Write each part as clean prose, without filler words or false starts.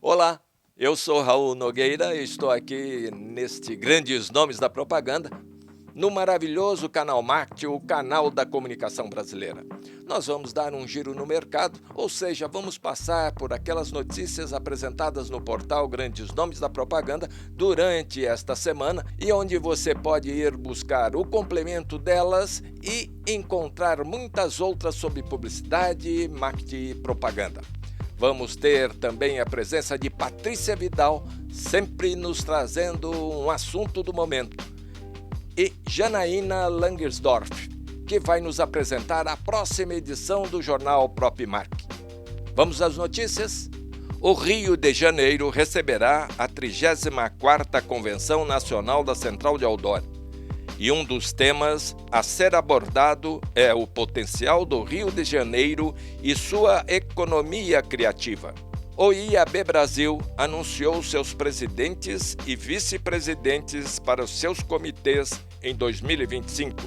Olá, eu sou Raul Nogueira e estou aqui neste Grandes Nomes da Propaganda, no maravilhoso Canal Marketing, o canal da comunicação brasileira. Nós vamos dar um giro no mercado, ou seja, vamos passar por aquelas notícias apresentadas no portal Grandes Nomes da Propaganda durante esta semana e onde você pode ir buscar o complemento delas e encontrar muitas outras sobre publicidade, marketing e propaganda. Vamos ter também a presença de Patrícia Vidal, sempre nos trazendo um assunto do momento, e Janaína Langersdorf, que vai nos apresentar a próxima edição do jornal Propmark. Vamos às notícias? O Rio de Janeiro receberá a 34ª Convenção Nacional da Central de Outdoor. E um dos temas a ser abordado é o potencial do Rio de Janeiro e sua economia criativa. O IAB Brasil anunciou seus presidentes e vice-presidentes para os seus comitês em 2025.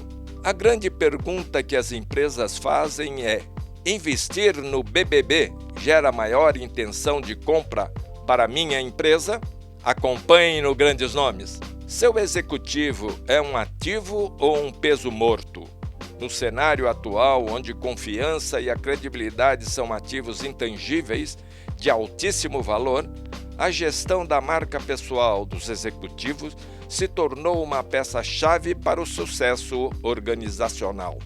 A grande pergunta que as empresas fazem é: investir no BBB gera maior intenção de compra para minha empresa? Acompanhe no Grandes Nomes. Seu executivo é um ativo ou um peso morto? No cenário atual, onde confiança e a credibilidade são ativos intangíveis de altíssimo valor, a gestão da marca pessoal dos executivos se tornou uma peça-chave para o sucesso organizacional.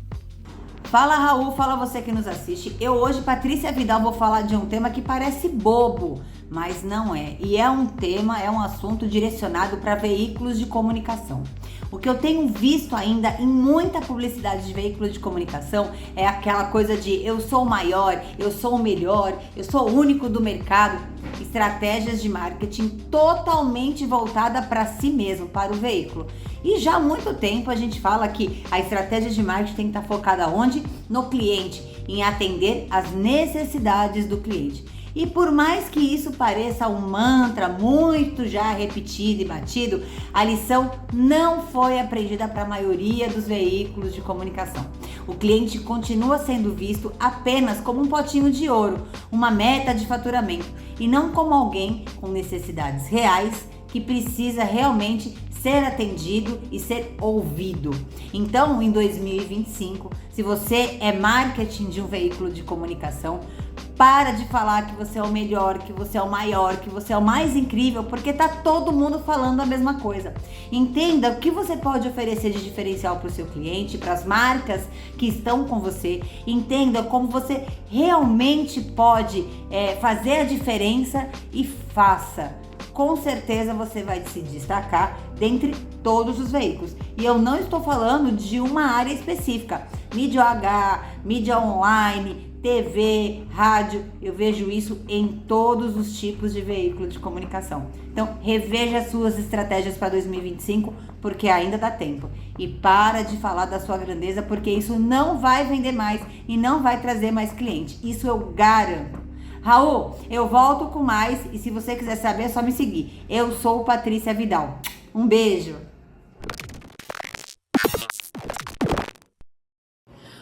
Fala Raul, fala você que nos assiste. Eu hoje, Patrícia Vidal, vou falar de um tema que parece bobo, mas não é. E é um assunto direcionado para veículos de comunicação. O que eu tenho visto ainda em muita publicidade de veículos de comunicação é aquela coisa de eu sou o maior, eu sou o melhor, eu sou o único do mercado. Estratégias de marketing totalmente voltada para si mesmo, para o veículo. E já há muito tempo a gente fala que a estratégia de marketing tem que estar focada onde? No cliente, em atender às necessidades do cliente. E por mais que isso pareça um mantra muito já repetido e batido, a lição não foi aprendida para a maioria dos veículos de comunicação. O cliente continua sendo visto apenas como um potinho de ouro, uma meta de faturamento, e não como alguém com necessidades reais que precisa realmente ser atendido e ser ouvido. Então, em 2025, se você é marketing de um veículo de comunicação, para de falar que você é o melhor, que você é o maior, que você é o mais incrível, porque tá todo mundo falando a mesma coisa. Entenda o que você pode oferecer de diferencial para o seu cliente, para as marcas que estão com você. Entenda como você realmente pode fazer a diferença e faça. Com certeza você vai se destacar dentre todos os veículos. E eu não estou falando de uma área específica. Mídia OH, mídia online, TV, rádio, eu vejo isso em todos os tipos de veículos de comunicação. Então, reveja as suas estratégias para 2025, porque ainda dá tempo. E para de falar da sua grandeza, porque isso não vai vender mais e não vai trazer mais cliente. Isso eu garanto. Raul, eu volto com mais e se você quiser saber é só me seguir. Eu sou Patrícia Vidal. Um beijo.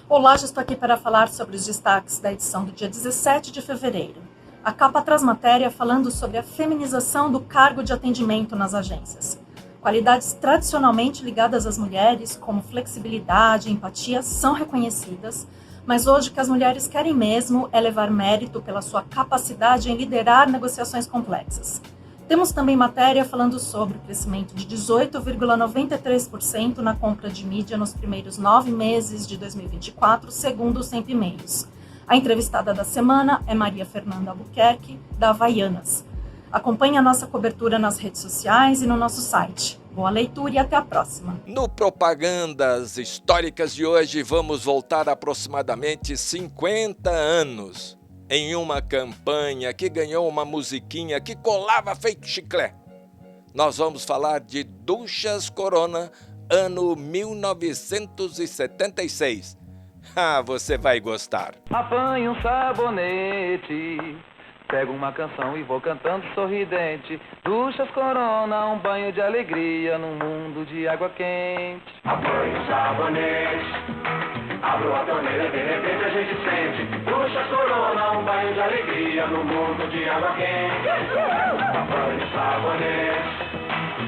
Olá, já estou aqui para falar sobre os destaques da edição do dia 17 de fevereiro. A capa traz matéria falando sobre a feminização do cargo de atendimento nas agências. Qualidades tradicionalmente ligadas às mulheres, como flexibilidade e empatia, são reconhecidas, mas hoje o que as mulheres querem mesmo é levar mérito pela sua capacidade em liderar negociações complexas. Temos também matéria falando sobre o crescimento de 18,93% na compra de mídia nos primeiros 9 meses de 2024, segundo o Sempre Meios. A entrevistada da semana é Maria Fernanda Albuquerque, da Havaianas. Acompanhe a nossa cobertura nas redes sociais e no nosso site. Boa leitura e até a próxima. No Propagandas Históricas de hoje, vamos voltar aproximadamente 50 anos. Em uma campanha que ganhou uma musiquinha que colava feito chiclete. Nós vamos falar de Duchas Corona, ano 1976. Ah, você vai gostar. Apanho um sabonete, pego uma canção e vou cantando sorridente. Duchas Corona, um banho de alegria num mundo de água quente. Apanho um sabonete, abro a torneira, de repente a gente sente. Duchas Corona, um banho de alegria no mundo de água quente. Sabonete,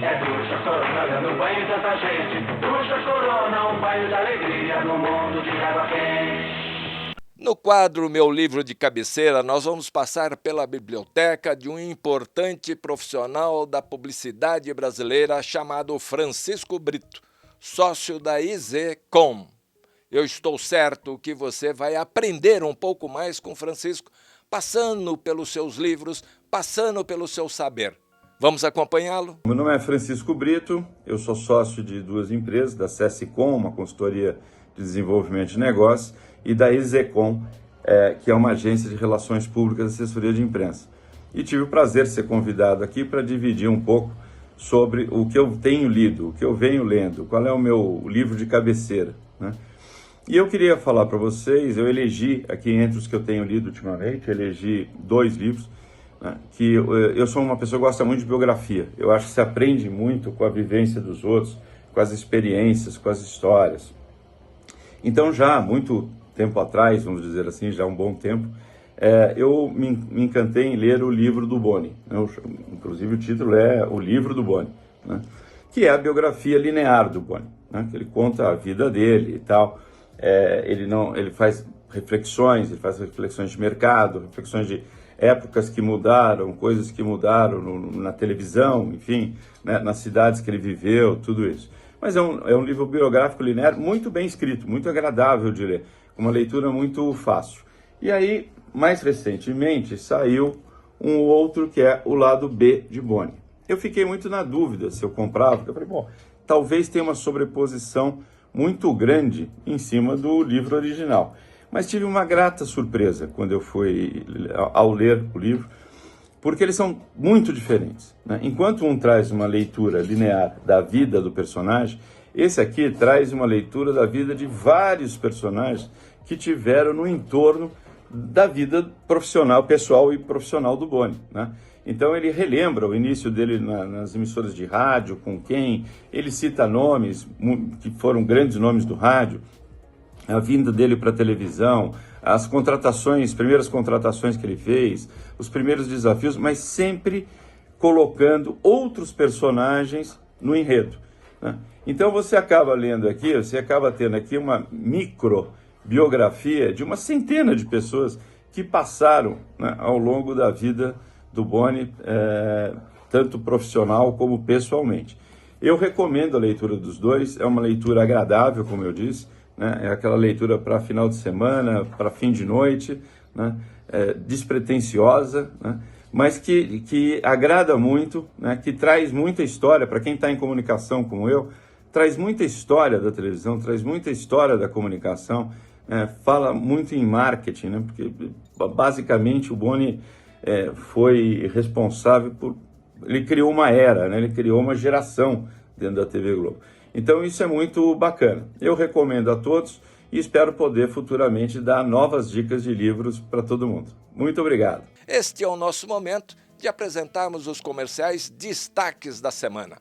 é ducha corona dando banho tanta gente. Ducha corona, um banho de alegria no mundo de água quente. No quadro Meu Livro de Cabeceira, nós vamos passar pela biblioteca de um importante profissional da publicidade brasileira chamado Francisco Brito, sócio da IZCom. Eu estou certo que você vai aprender um pouco mais com Francisco, passando pelos seus livros, passando pelo seu saber. Vamos acompanhá-lo? Meu nome é Francisco Brito, eu sou sócio de duas empresas, da CSCom, uma consultoria de desenvolvimento de negócios, e da IZCom, que é uma agência de relações públicas e assessoria de imprensa. E tive o prazer de ser convidado aqui para dividir um pouco sobre o que eu tenho lido, o que eu venho lendo, qual é o meu livro de cabeceira, né? E eu queria falar para vocês, eu elegi aqui entre os que eu tenho lido ultimamente, elegi 2 livros, né, que eu sou uma pessoa que gosta muito de biografia. Eu acho que se aprende muito com a vivência dos outros, com as experiências, com as histórias. Então já há muito tempo atrás, vamos dizer assim, já há um bom tempo, eu me encantei em ler o livro do Boni. Inclusive o título é O Livro do Boni, né, que é a biografia linear do Boni, né, que ele conta a vida dele e tal. Ele faz reflexões de mercado, reflexões de épocas que mudaram, coisas que mudaram na televisão, enfim, né, nas cidades que ele viveu, tudo isso. Mas é um livro biográfico linear muito bem escrito, muito agradável de ler, uma leitura muito fácil. E aí, mais recentemente, saiu um outro que é O Lado B de Boni. Eu fiquei muito na dúvida se eu comprava, porque eu falei, bom, talvez tenha uma sobreposição muito grande em cima do livro original. Mas tive uma grata surpresa quando eu fui ao ler o livro, porque eles são muito diferentes, né? Enquanto um traz uma leitura linear da vida do personagem, esse aqui traz uma leitura da vida de vários personagens que tiveram no entorno da vida profissional, pessoal e profissional do Boni, né? Então ele relembra o início dele nas emissoras de rádio, com quem, ele cita nomes que foram grandes nomes do rádio, a vinda dele para a televisão, as primeiras contratações que ele fez, os primeiros desafios, mas sempre colocando outros personagens no enredo, né? Então você acaba lendo aqui, você acaba tendo aqui uma microbiografia de uma centena de pessoas que passaram, né, ao longo da vida do Boni, tanto profissional como pessoalmente. Eu recomendo a leitura dos dois, é uma leitura agradável, como eu disse, né? É aquela leitura para final de semana, para fim de noite, né? Despretensiosa, né? Mas que agrada muito, né? Que traz muita história, para quem está em comunicação como eu, traz muita história da televisão, traz muita história da comunicação, fala muito em marketing, né? Porque basicamente o Boni foi responsável ele criou uma era, né? Ele criou uma geração dentro da TV Globo. Então isso é muito bacana. Eu recomendo a todos e espero poder futuramente dar novas dicas de livros para todo mundo. Muito obrigado. Este é o nosso momento de apresentarmos os comerciais destaques da semana.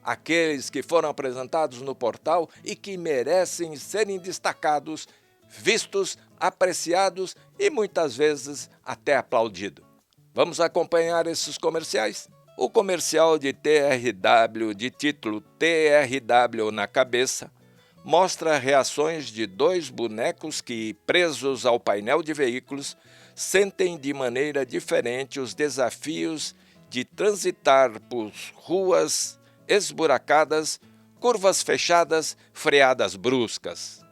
Aqueles que foram apresentados no portal e que merecem serem destacados, vistos, apreciados e muitas vezes até aplaudidos. Vamos acompanhar esses comerciais? O comercial de TRW, de título TRW na cabeça, mostra reações de 2 bonecos que, presos ao painel de veículos, sentem de maneira diferente os desafios de transitar por ruas esburacadas, curvas fechadas, freadas bruscas.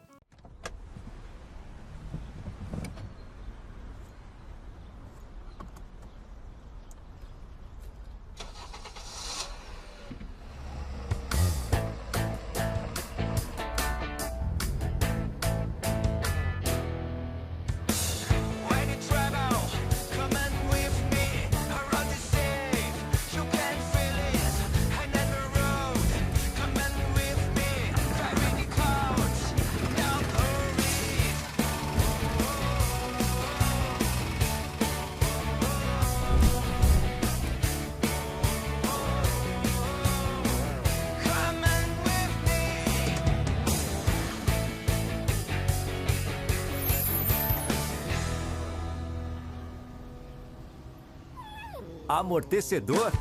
Amortecedor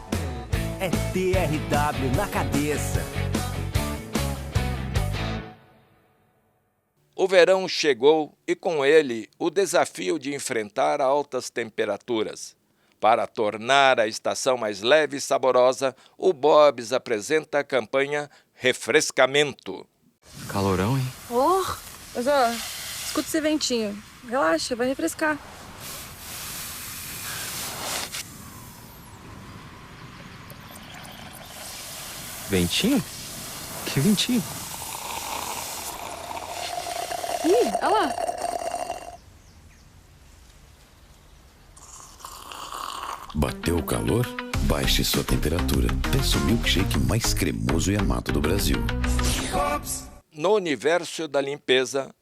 é TRW na cabeça. O verão chegou e com ele o desafio de enfrentar altas temperaturas. Para tornar a estação mais leve e saborosa, o Bob's apresenta a campanha Refrescamento. Calorão, hein? Mas ó, escuta esse ventinho. Relaxa, vai refrescar. Ventinho? Que ventinho? Ih, olha lá. Bateu o calor? Baixe sua temperatura. Peça o milkshake mais cremoso e amado do Brasil. No universo da limpeza,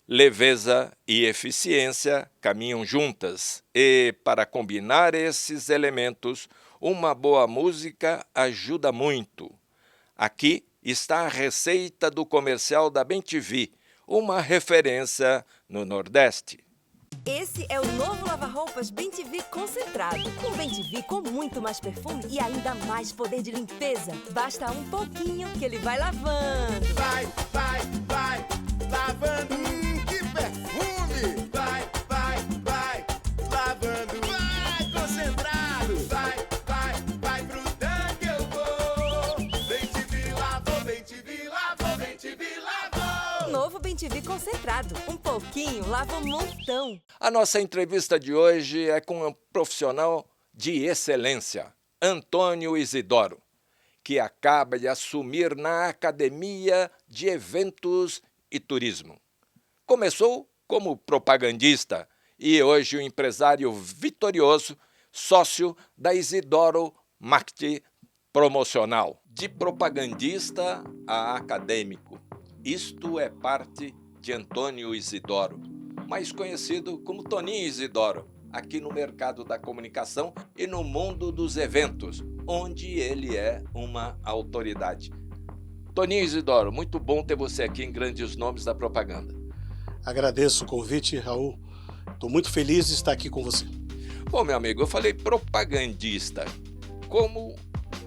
leveza e eficiência caminham juntas. E, para combinar esses elementos, uma boa música ajuda muito. Aqui está a receita do comercial da BemTV, uma referência no Nordeste. Esse é o novo lava-roupas BemTV concentrado. Um BemTV com muito mais perfume e ainda mais poder de limpeza. Basta um pouquinho que ele vai lavando. Vai, lavando. Que perfume! Vai, lavando. Vai, concentrado. Vai pro tanque eu vou. BemTV lavou, BemTV lavou, BemTV lavou. Novo BemTV concentrado. Um pouquinho lava um montão. A nossa entrevista de hoje é com um profissional de excelência, Antônio Isidoro, que acaba de assumir na Academia de Eventos e Turismo. Começou como propagandista e hoje o empresário vitorioso, sócio da Isidoro Marketing Promocional. De propagandista a acadêmico, isto é parte de Antônio Isidoro, mais conhecido como Toninho Isidoro, aqui no mercado da comunicação e no mundo dos eventos, onde ele é uma autoridade. Toninho Isidoro, muito bom ter você aqui em Grandes Nomes da Propaganda. Agradeço o convite, Raul. Estou muito feliz de estar aqui com você. Bom, meu amigo, eu falei propagandista. Como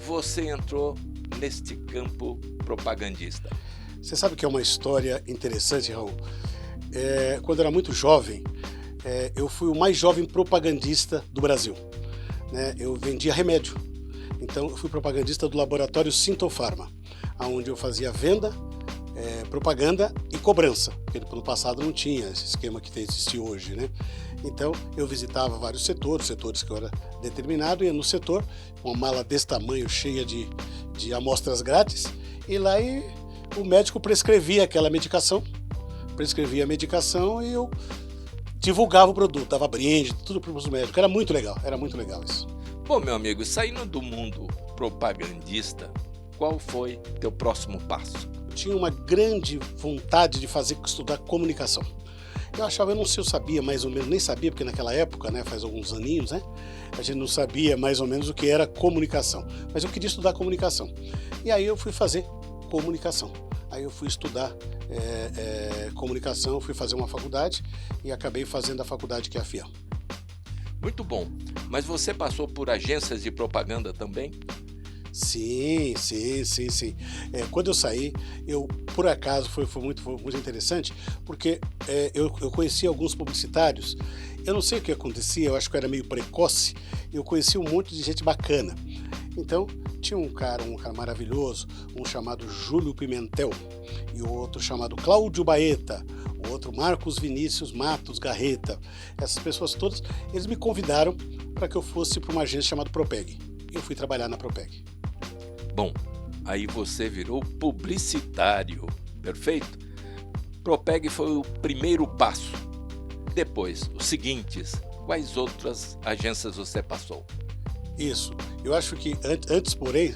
você entrou neste campo propagandista? Você sabe que é uma história interessante, Raul. Quando eu era muito jovem, eu fui o mais jovem propagandista do Brasil. Eu vendia remédio. Então, eu fui propagandista do laboratório Sintofarma, onde eu fazia venda, propaganda e cobrança, porque no passado não tinha esse esquema que existe hoje, né? Então, eu visitava vários setores que eu era determinado, ia no setor, com uma mala desse tamanho, cheia de amostras grátis, e lá o médico prescrevia aquela medicação, prescrevia a medicação e eu divulgava o produto, dava brinde, tudo para os médicos. Era muito legal isso. Bom, meu amigo, saindo do mundo propagandista, qual foi teu próximo passo? Eu tinha uma grande vontade de estudar comunicação. Eu não sei, eu sabia mais ou menos, nem sabia, porque naquela época, né, faz alguns aninhos, né, a gente não sabia mais ou menos o que era comunicação. Mas eu queria estudar comunicação. E aí eu fui fazer comunicação. Aí eu fui estudar comunicação, fui fazer uma faculdade e acabei fazendo a faculdade que é a FIAM. Muito bom. Mas você passou por agências de propaganda também? Sim. Quando eu saí, por acaso, foi muito interessante, porque eu conheci alguns publicitários. Eu não sei o que acontecia, eu acho que eu era meio precoce, eu conheci um monte de gente bacana. Então, tinha um cara maravilhoso, um chamado Júlio Pimentel, e o outro chamado Cláudio Baeta, o outro Marcos Vinícius Matos Garreta. Essas pessoas todas, eles me convidaram para que eu fosse para uma agência chamada Propeg. E eu fui trabalhar na Propeg. Bom, aí você virou publicitário, perfeito? Propeg foi o primeiro passo. Depois, os seguintes, quais outras agências você passou? Isso. Eu acho que antes, porém,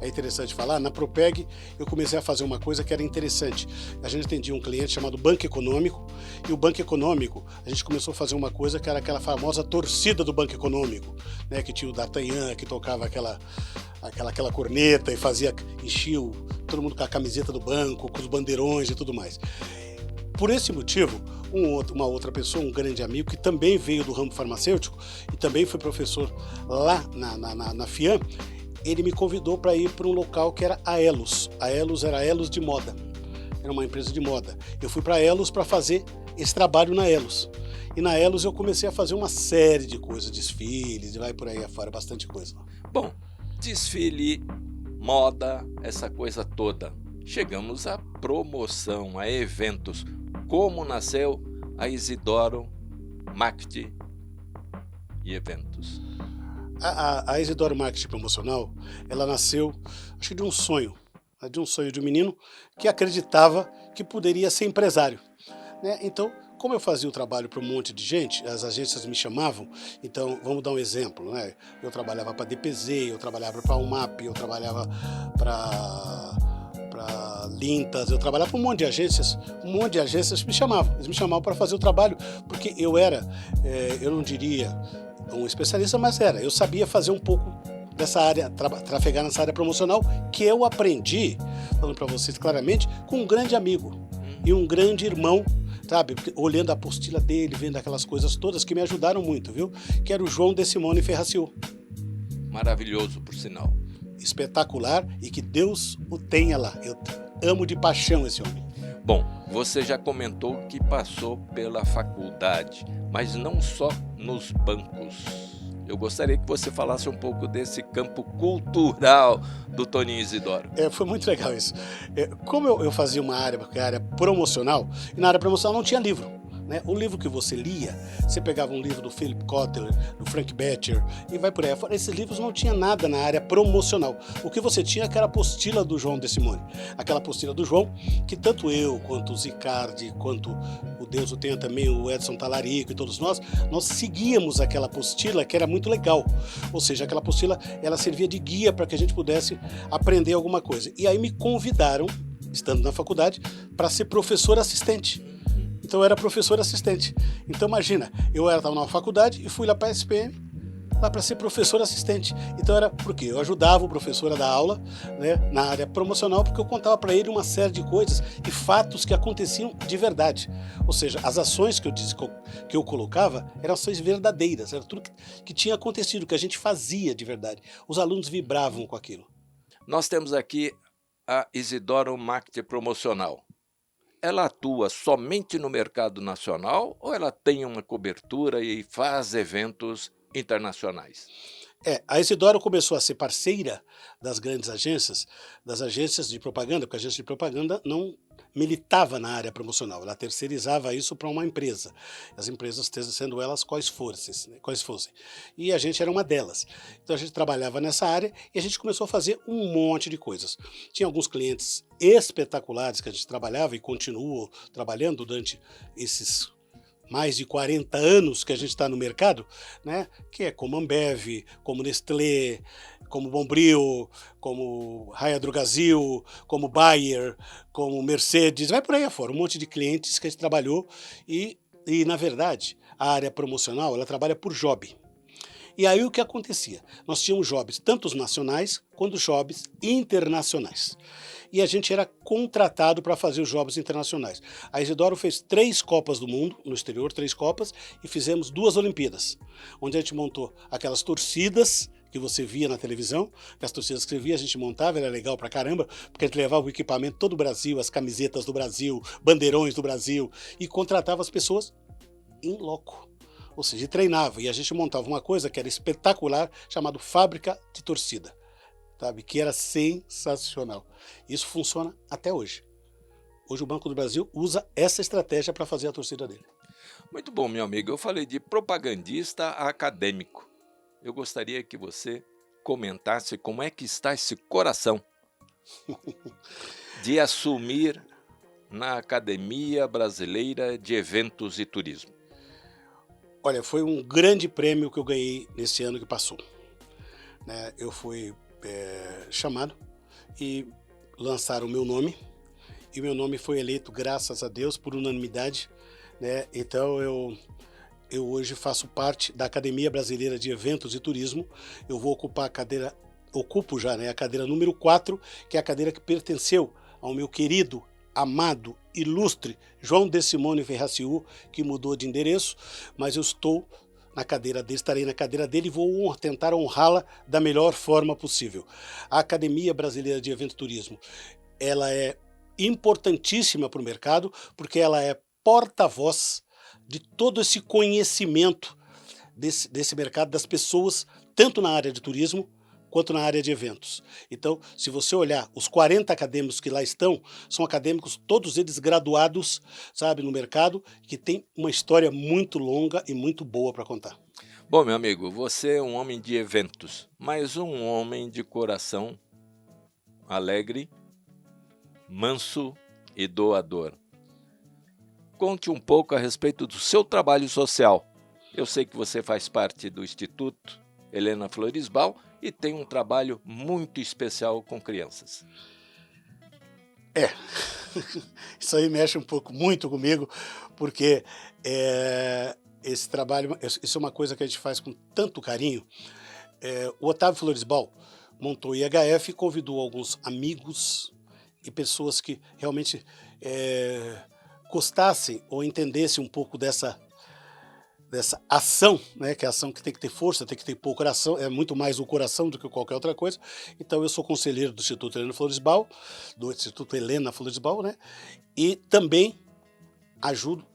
é interessante falar, na Propeg eu comecei a fazer uma coisa que era interessante. A gente atendia um cliente chamado Banco Econômico, e o Banco Econômico, a gente começou a fazer uma coisa que era aquela famosa torcida do Banco Econômico, né, que tinha o D'Artagnan, que tocava aquela corneta e enchia todo mundo com a camiseta do banco, com os bandeirões e tudo mais. Por esse motivo, uma outra pessoa, um grande amigo, que também veio do ramo farmacêutico e também foi professor lá na FIAM, ele me convidou para ir para um local que era a Elos. A Elos era a Elos de moda, era uma empresa de moda. Eu fui para a Elos para fazer esse trabalho na Elos. E na Elos eu comecei a fazer uma série de coisas, desfiles, e vai por aí afora, bastante coisa. Bom, desfile, moda, essa coisa toda. Chegamos à promoção, a eventos. Como nasceu a Isidoro Marketing e Eventos? A Isidoro Marketing Promocional, ela nasceu, acho que de um sonho de um menino que acreditava que poderia ser empresário, né? Então, como eu fazia o trabalho para um monte de gente, as agências me chamavam. Então, vamos dar um exemplo, né? Eu trabalhava para a DPZ, eu trabalhava para a UMAP, eu trabalhava para Lintas, eu trabalhava para um monte de agências me chamavam. Eles me chamavam para fazer o trabalho, porque eu era, eu não diria um especialista, mas eu sabia fazer um pouco dessa área, trafegar nessa área promocional, que eu aprendi, falando para vocês claramente, com um grande amigo e um grande irmão, sabe? Olhando a apostila dele, vendo aquelas coisas todas que me ajudaram muito, viu? Que era o João de Simone Ferraciu. Maravilhoso, por sinal. Espetacular, e que Deus o tenha lá. Eu amo de paixão esse homem. Bom, você já comentou que passou pela faculdade, mas não só nos bancos. Eu gostaria que você falasse um pouco desse campo cultural do Toninho Isidoro. Foi muito legal isso. Como eu fazia uma área promocional, e na área promocional não tinha livro, né? O livro que você lia, você pegava um livro do Philip Kotler, do Frank Bettger, e vai por aí. Esses livros não tinha nada na área promocional. O que você tinha era a apostila do João de Simone. Aquela apostila do João, que tanto eu, quanto o Zicardi, quanto o Deus o tenha também, o Edson Talarico e todos nós seguíamos aquela apostila, que era muito legal. Ou seja, aquela apostila, ela servia de guia para que a gente pudesse aprender alguma coisa. E aí me convidaram, estando na faculdade, para ser professor assistente. Então eu era professor assistente. Então imagina, eu estava na faculdade e fui lá para a SPM, lá para ser professor assistente. Então era porque eu ajudava o professor a dar aula, né, na área promocional, porque eu contava para ele uma série de coisas e fatos que aconteciam de verdade. Ou seja, as ações que eu colocava eram ações verdadeiras, era tudo que tinha acontecido, que a gente fazia de verdade. Os alunos vibravam com aquilo. Nós temos aqui a Isidoro Marketing Promocional. Ela atua somente no mercado nacional ou ela tem uma cobertura e faz eventos internacionais? A Isidoro começou a ser parceira das grandes agências, das agências de propaganda, porque a agência de propaganda não militava na área promocional, ela terceirizava isso para uma empresa, as empresas sendo elas quais fossem. E a gente era uma delas. Então a gente trabalhava nessa área e a gente começou a fazer um monte de coisas. Tinha alguns clientes espetaculares que a gente trabalhava e continua trabalhando durante esses mais de 40 anos que a gente está no mercado, né? Que é como Ambev, como Nestlé, como Bombril, como Raia Drogasil, como Bayer, como Mercedes, vai por aí afora, um monte de clientes que a gente trabalhou e na verdade, a área promocional, ela trabalha por job. E aí o que acontecia? Nós tínhamos jobs tanto os nacionais quanto jobs internacionais. E a gente era contratado para fazer os jogos internacionais. A Isidoro fez 3 Copas do Mundo, no exterior, 3 Copas, e fizemos 2 Olimpíadas, onde a gente montou aquelas torcidas que você via na televisão, que as torcidas que você via, a gente montava, era legal pra caramba, porque a gente levava o equipamento todo o Brasil, as camisetas do Brasil, bandeirões do Brasil, e contratava as pessoas em loco. Ou seja, treinava, e a gente montava uma coisa que era espetacular, chamado Fábrica de Torcida. Sabe, que era sensacional. Isso funciona até hoje. Hoje o Banco do Brasil usa essa estratégia para fazer a torcida dele. Muito bom, meu amigo. Eu falei de propagandista acadêmico. Eu gostaria que você comentasse como é que está esse coração de assumir na Academia Brasileira de Eventos e Turismo. Olha, foi um grande prêmio que eu ganhei nesse ano que passou. Eu fui chamado e lançaram o meu nome, e o meu nome foi eleito, graças a Deus, por unanimidade, né? Então eu hoje faço parte da Academia Brasileira de Eventos e Turismo. Eu vou ocupar ocupo já, né, a cadeira número 4, que é a cadeira que pertenceu ao meu querido, amado, ilustre João de Simone Ferraciu, que mudou de endereço, mas eu estou na cadeira dele, estarei na cadeira dele e vou tentar honrá-la da melhor forma possível. A Academia Brasileira de Evento Turismo, ela é importantíssima para o mercado, porque ela é porta-voz de todo esse conhecimento desse mercado, das pessoas, tanto na área de turismo, quanto na área de eventos. Então, se você olhar, os 40 acadêmicos que lá estão, são acadêmicos, todos eles graduados, sabe, no mercado, que tem uma história muito longa e muito boa para contar. Bom, meu amigo, você é um homem de eventos, mas um homem de coração alegre, manso e doador. Conte um pouco a respeito do seu trabalho social. Eu sei que você faz parte do Instituto Helena Floresbal e tem um trabalho muito especial com crianças. Isso aí mexe um pouco muito comigo, porque esse trabalho, isso é uma coisa que a gente faz com tanto carinho. O Otávio Floresbal montou o IHF e convidou alguns amigos e pessoas que realmente gostassem ou entendessem um pouco dessa ação, né, que é a ação que tem que ter força, tem que ter pouco coração, é muito mais o coração do que qualquer outra coisa. Então eu sou conselheiro do Instituto Helena Floresbal, né, e também ajudo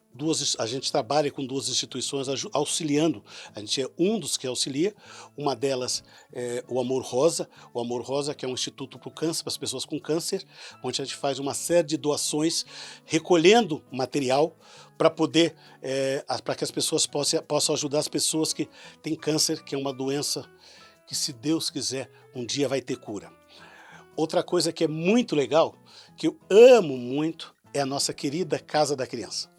a gente trabalha com 2 instituições auxiliando, a gente é um dos que auxilia, uma delas é o Amor Rosa, que é um instituto para o câncer, para as pessoas com câncer, onde a gente faz uma série de doações, recolhendo material para poder, para que as pessoas possam ajudar as pessoas que têm câncer, que é uma doença que, se Deus quiser, um dia vai ter cura. Outra coisa que é muito legal, que eu amo muito, é a nossa querida Casa da Criança.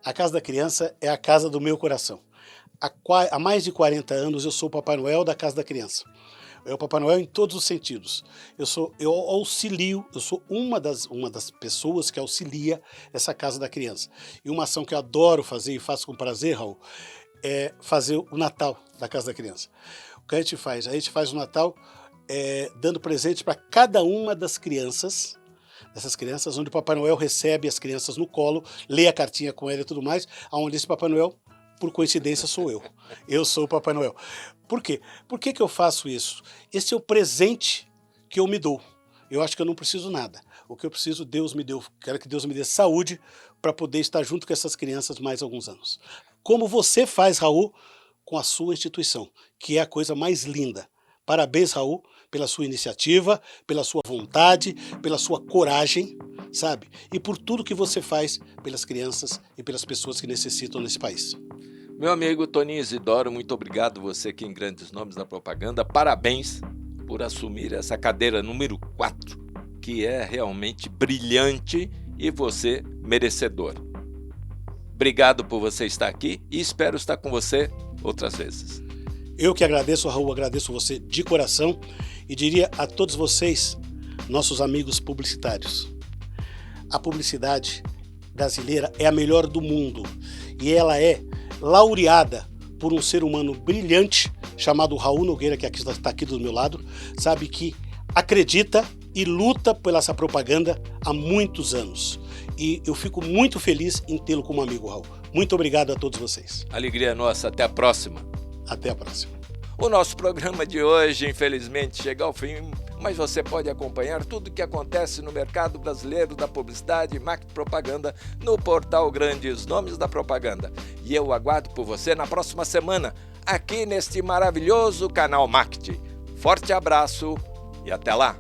A Casa da Criança é a casa do meu coração. Há mais de 40 anos eu sou o Papai Noel da Casa da Criança. É o Papai Noel em todos os sentidos. Eu auxilio, eu sou uma das pessoas que auxilia essa Casa da Criança. E uma ação que eu adoro fazer e faço com prazer, Raul, é fazer o Natal da Casa da Criança. O que a gente faz? A gente faz o Natal dando presente para cada uma das crianças, dessas crianças, onde o Papai Noel recebe as crianças no colo, lê a cartinha com ela e tudo mais, onde esse Papai Noel, por coincidência, sou eu. Eu sou o Papai Noel. Por quê? Por que eu faço isso? Esse é o presente que eu me dou. Eu acho que eu não preciso nada. O que eu preciso, Deus me deu. Quero que Deus me dê saúde para poder estar junto com essas crianças mais alguns anos. Como você faz, Raul, com a sua instituição, que é a coisa mais linda. Parabéns, Raul, pela sua iniciativa, pela sua vontade, pela sua coragem, sabe? E por tudo que você faz pelas crianças e pelas pessoas que necessitam nesse país. Meu amigo Toninho Isidoro, muito obrigado, você aqui em Grandes Nomes da Propaganda. Parabéns por assumir essa cadeira número 4, que é realmente brilhante e você merecedor. Obrigado por você estar aqui e espero estar com você outras vezes. Eu que agradeço, Raul, agradeço você de coração e diria a todos vocês, nossos amigos publicitários, a publicidade brasileira é a melhor do mundo e ela é laureada por um ser humano brilhante chamado Raul Nogueira, que está aqui do meu lado, sabe, que acredita e luta pela essa propaganda há muitos anos. E eu fico muito feliz em tê-lo como amigo, Raul. Muito obrigado a todos vocês. Alegria nossa, até a próxima. Até a próxima. O nosso programa de hoje, infelizmente, chega ao fim, mas você pode acompanhar tudo o que acontece no mercado brasileiro da publicidade e marketing propaganda no portal Grandes Nomes da Propaganda. E eu aguardo por você na próxima semana, aqui neste maravilhoso canal Marketing. Forte abraço e até lá!